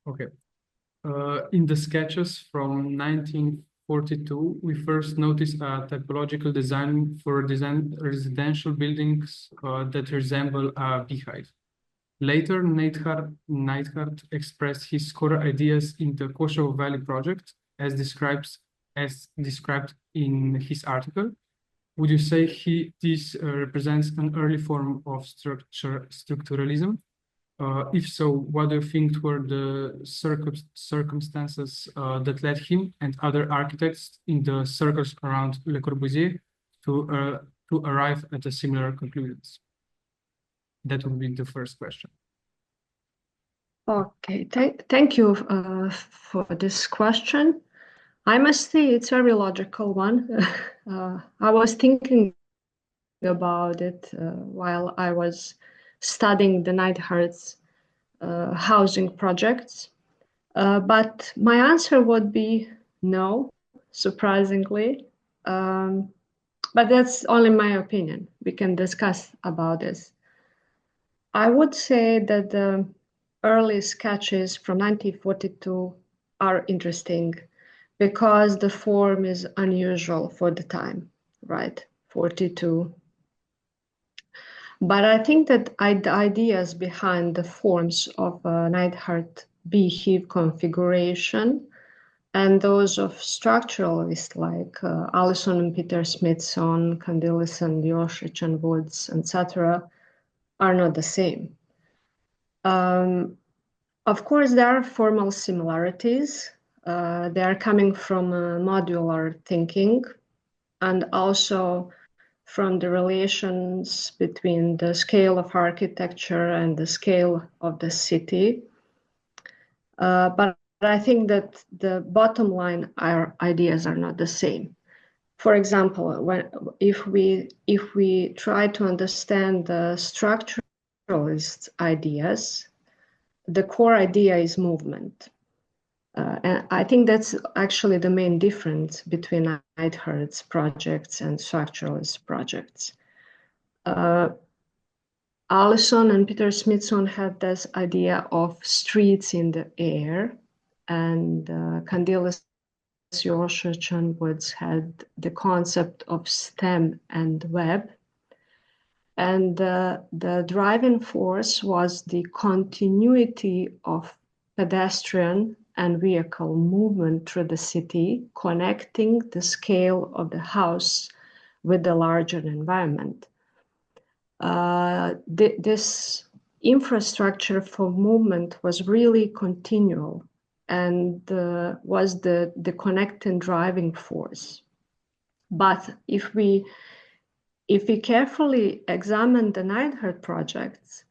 Okay. In the sketches from 1942, we first noticed a typological design for residential buildings that resemble a beehive. Later, Neidhart expressed his core ideas in the Kosovo Valley project, as described in his article. Would you say this represents an early form of structuralism? If so, what do you think were the circumstances that led him and other architects in the circles around Le Corbusier to arrive at a similar conclusions? That would be the first question. Okay, thank you for this question. I must say it's a very logical one. I was thinking about it while I was studying the Neidhart's housing projects. But my answer would be no, surprisingly. But that's only my opinion. We can discuss about this. I would say that the early sketches from 1942 are interesting because the form is unusual for the time, right? 42. But I think that the ideas behind the forms of Neidhart beehive configuration and those of structuralists like Allison and Peter Smithson, Candilis and Jošić and Woods, etc., are not the same. Of course, there are formal similarities. They are coming from modular thinking and also from the relations between the scale of architecture and the scale of the city. But I think that the bottom line, our ideas are not the same. For example, if we try to understand the structuralist ideas, the core idea is movement. And I think that's actually the main difference between Neidhart's projects and structuralist projects. Allison and Peter Smithson had this idea of streets in the air, and Candilis, Jošić and Woods had the concept of stem and web. And the driving force was the continuity of pedestrian and vehicle movement through the city, connecting the scale of the house with the larger environment. This infrastructure for movement was really continual and was the connecting driving force. But if we carefully examine the Neidhart projects,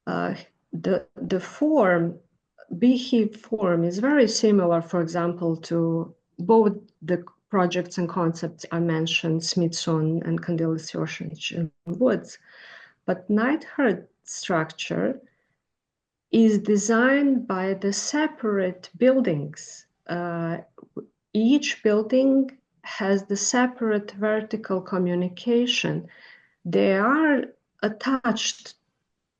the form, beehive form, is very similar, for example, to both the projects and concepts I mentioned, Smithson and Candilis, Jošić and Woods. But Neidhart structure is designed by the separate buildings. Each building has the separate vertical communication. They are attached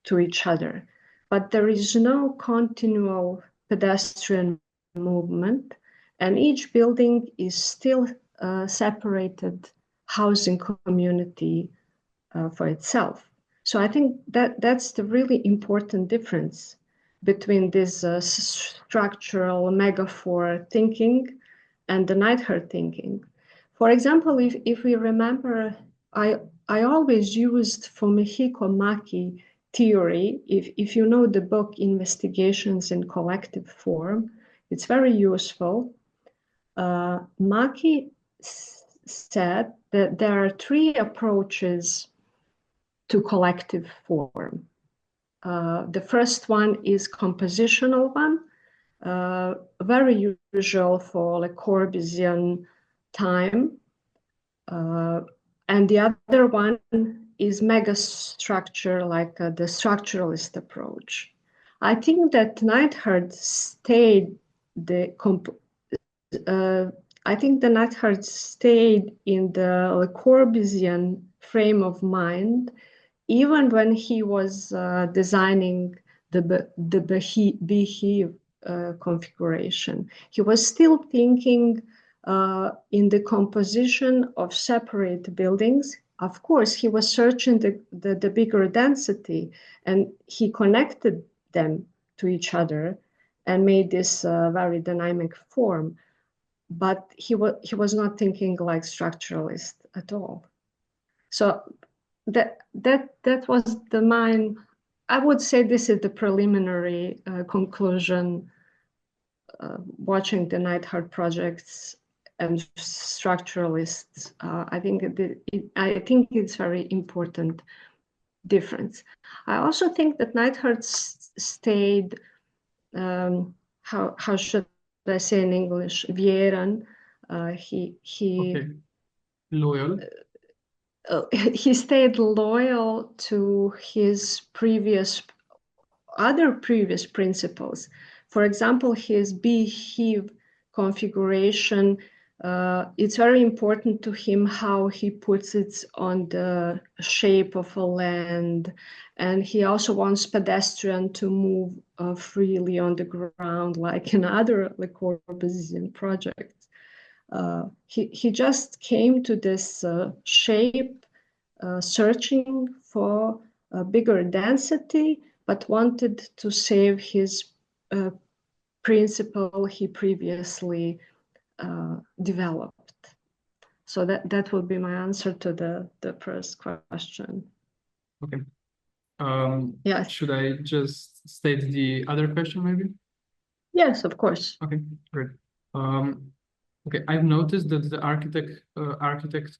to each other, but there is no continual pedestrian movement, and each building is still a separated housing community for itself. So I think that's the really important difference between this structural megaphor thinking and the Neidhart thinking. For example, if we remember, I always used Fumihiko Maki theory. If you know the book Investigations in Collective Form, it's very useful. Maki said that there are three approaches to collective form. The first one is compositional one, very usual for Le Corbusian time. And the other one is megastructure, like the structuralist approach. I think that Neidhart stayed in the Le Corbusian frame of mind, even when he was designing the beehive configuration. He was still thinking in the composition of separate buildings. Of course, he was searching the bigger density, and he connected them to each other and made this very dynamic form. But he was not thinking like structuralist at all. So that was the mind. I would say this is the preliminary conclusion. Watching the Neidhart projects and structuralists, I think it's very important difference. I also think that Neidhart stayed, how should I say in English, vjeran. Okay. Loyal. He stayed loyal to his other previous principles. For example, his beehive configuration, it's very important to him how he puts it on the shape of a land. And he also wants pedestrian to move freely on the ground, like in other Le Corbusier projects. He just came to this shape, searching for a bigger density, but wanted to save his principle he previously developed. So that would be my answer to the first question. Okay. Yes. Should I just state the other question maybe? Yes, of course. Okay, great. Okay, I've noticed that the architect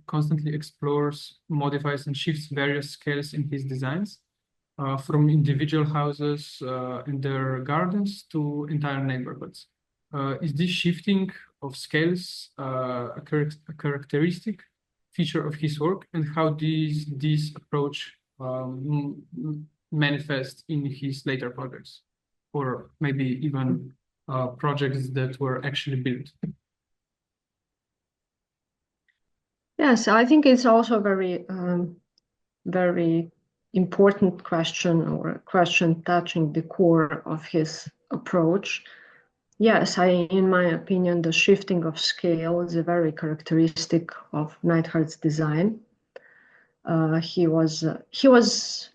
constantly explores, modifies, and shifts various scales in his designs, from individual houses and their gardens to entire neighborhoods. Is this shifting of scales a characteristic feature of his work, and how does this approach manifest in his later projects, or maybe even projects that were actually built? Yes, I think it's also very, very important question, or a question touching the core of his approach. Yes, in my opinion, the shifting of scale is a very characteristic of Neidhart's design. He was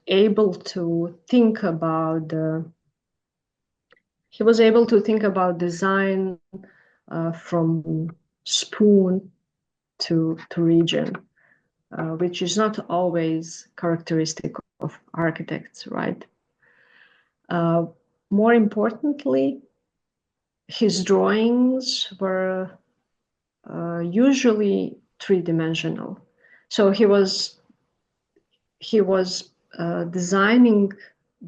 able to think about design from spoon to region, which is not always characteristic of architects, right? More importantly, his drawings were usually three-dimensional. So he was designing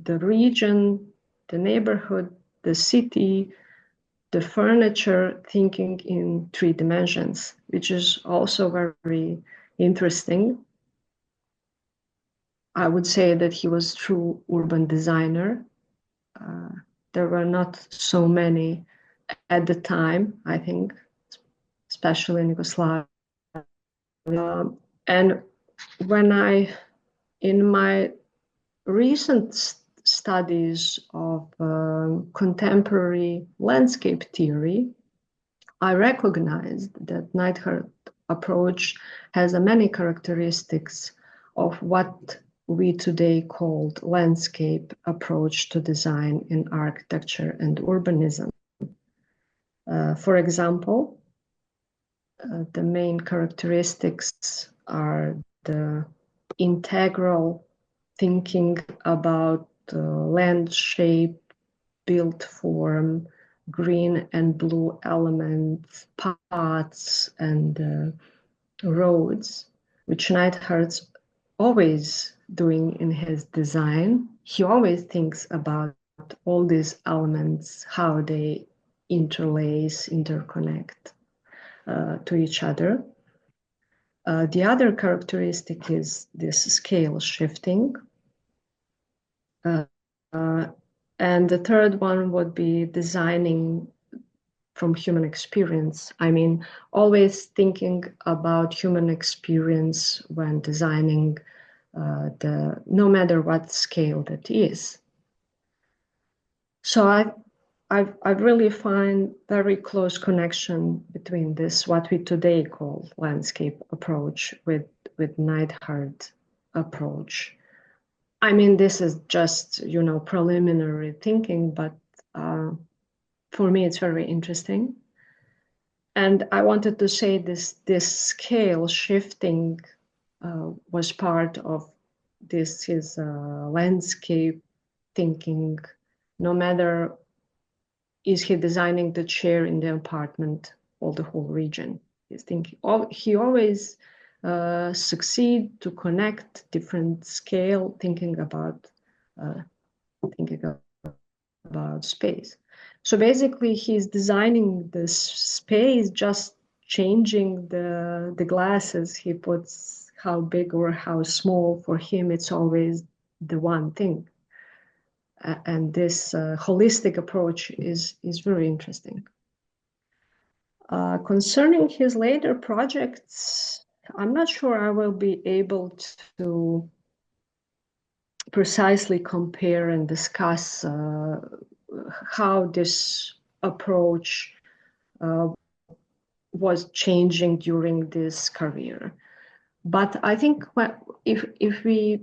the region, the neighborhood, the city, the furniture, thinking in 3 dimensions, which is also very interesting. I would say that he was a true urban designer. There were not so many at the time, I think, especially in Yugoslavia. And in my recent studies of contemporary landscape theory, I recognized that Neidhart approach has many characteristics of what we today called landscape approach to design in architecture and urbanism. For example, the main characteristics are the integral thinking about land shape, built form, green and blue elements, paths, and roads, which Neidhart's always doing in his design. He always thinks about all these elements, how they interlace, interconnect to each other. The other characteristic is this scale shifting. And the third one would be designing from human experience. I mean, always thinking about human experience when designing no matter what scale that is. So I really find very close connection between this, what we today call landscape approach, with Neidhart approach. I mean, this is just, preliminary thinking, but for me, it's very interesting. And I wanted to say this scale shifting was part of his landscape thinking. No matter is he designing the chair in the apartment or the whole region, he always succeed to connect different scale, thinking about space. So basically, he's designing this space, just changing the glasses he puts, how big or how small. For him, it's always the one thing. And this holistic approach is very interesting. Concerning his later projects, I'm not sure I will be able to precisely compare and discuss how this approach was changing during this career. But I think if we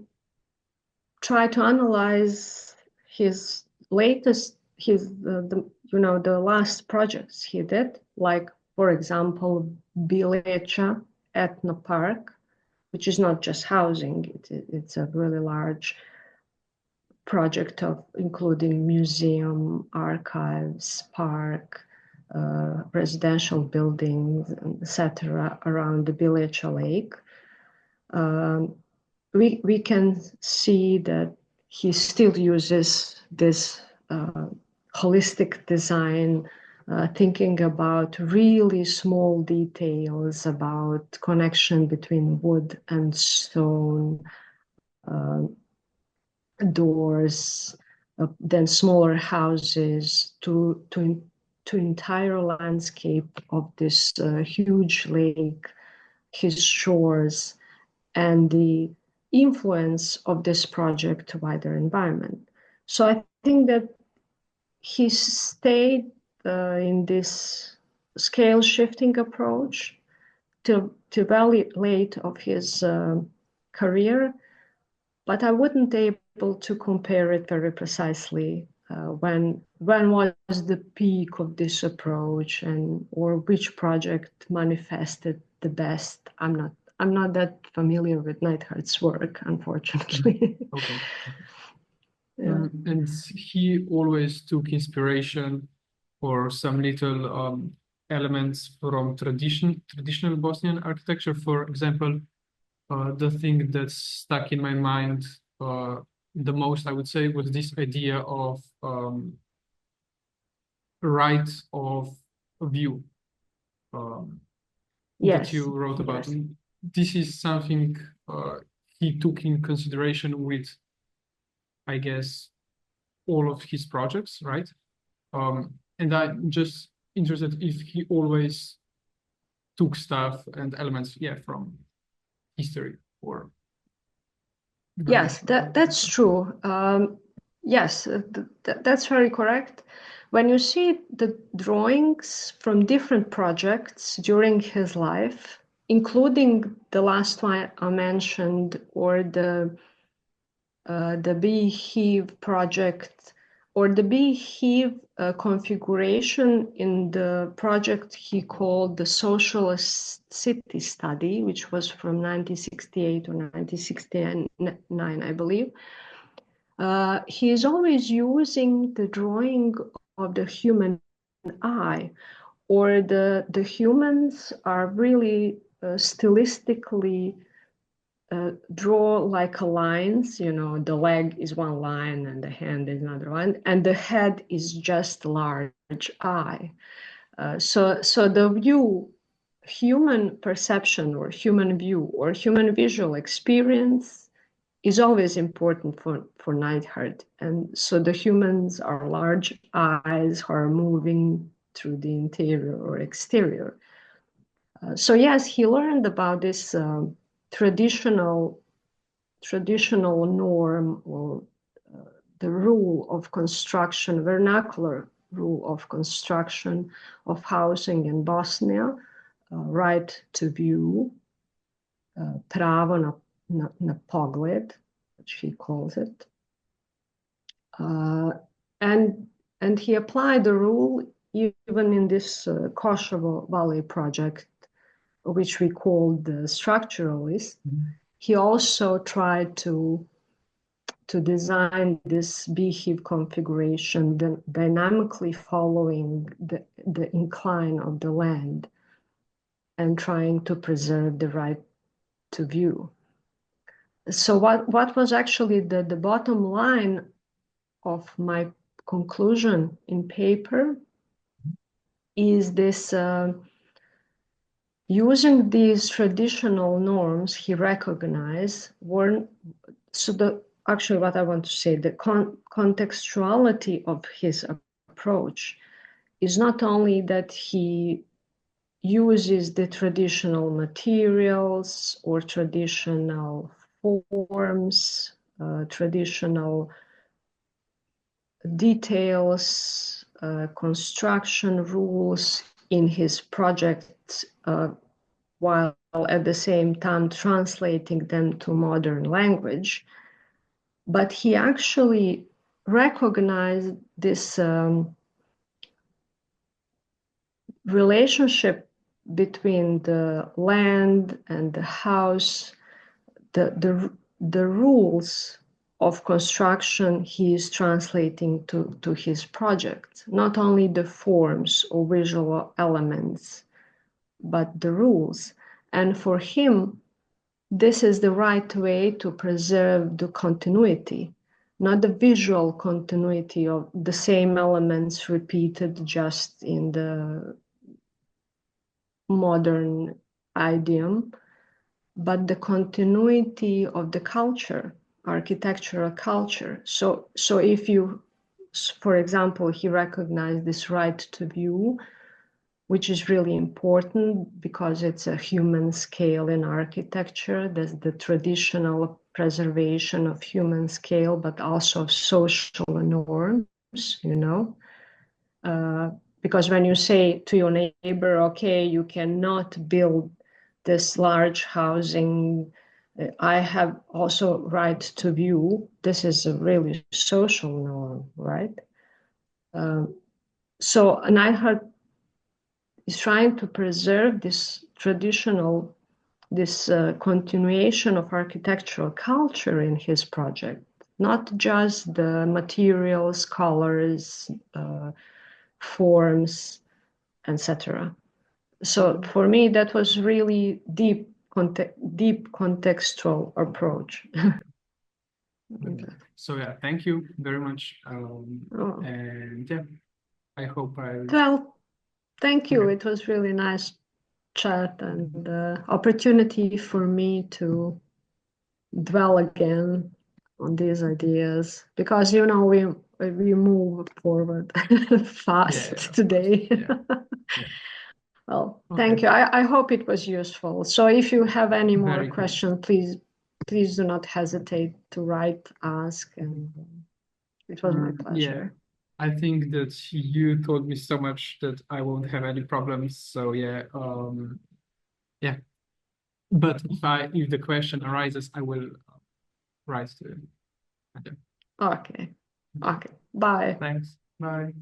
try to analyze his latest, the last projects he did, like, for example, Bilecha Ethno Park, which is not just housing, it's a really large project of including museum, archives, park, residential buildings, etc. around the Bilecha Lake. We can see that he still uses this holistic design, thinking about really small details, about connection between wood and stone, doors, then smaller houses, to entire landscape of this huge lake, his shores, and the influence of this project to wider environment. So I think that he stayed in this scale shifting approach till very late of his career, but I wouldn't be able to compare it very precisely. When was the peak of this approach, or which project manifested the best? I'm not that familiar with Neidhart's work, unfortunately. Okay. Yeah. And he always took inspiration or some little elements from traditional Bosnian architecture. For example, the thing that stuck in my mind the most, I would say, was this idea of right of view that you wrote about. Yes. This is something he took in consideration with, I guess, all of his projects, right? And I'm just interested if he always took stuff and elements, from history or. Yes, that's true. Yes, that's very correct. When you see the drawings from different projects during his life, including the last one I mentioned, or the Beehive project, or the Beehive configuration in the project he called the Socialist City Study, which was from 1968 or 1969, I believe. He is always using the drawing of the human eye, or the humans are really stylistically draw like a lines. The leg is one line and the hand is another one, and the head is just large eye. So the view, human perception or human view or human visual experience is always important for Neidhart. And so the humans are large eyes who are moving through the interior or exterior. So yes, he learned about this traditional norm, or the rule of construction, vernacular rule of construction of housing in Bosnia, right to view, pravo na pogled, which he calls it. And he applied the rule even in this Kosovo Valley project, which we called the structuralist. He also tried to design this beehive configuration dynamically following the incline of the land and trying to preserve the right to view. So what was actually the bottom line of my conclusion in paper is this using these traditional norms he recognized actually what I want to say, the contextuality of his approach is not only that he uses the traditional materials or traditional forms, traditional details, construction rules in his project, while at the same time translating them to modern language. But he actually recognized this relationship between the land and the house, the rules of construction he is translating to his project, not only the forms or visual elements, but the rules. And for him, this is the right way to preserve the continuity, not the visual continuity of the same elements repeated just in the modern idiom, but the continuity of the culture, architectural culture. So if you, for example, he recognized this right to view, which is really important because it's a human scale in architecture. There's the traditional preservation of human scale, but also of social norms, you know. Because when you say to your neighbor, okay, you cannot build this large housing, I have also right to view, this is a really social norm, right? So Neidhart is trying to preserve this traditional, this continuation of architectural culture in his project, not just the materials, colors, forms, etc. So for me, that was really deep contextual approach. So yeah, thank you very much. And yeah, I hope Well, thank you. Okay. It was really nice chat and opportunity for me to dwell again on these ideas, because you know we move forward fast today. Well, thank you. I hope it was useful. So if you have any more questions, please do not hesitate to write, ask, and it was my pleasure. Yeah, I think that you told me so much that I won't have any problems. So yeah, yeah. But if the question arises, I will write to you. Okay. Okay. Bye. Thanks. Bye.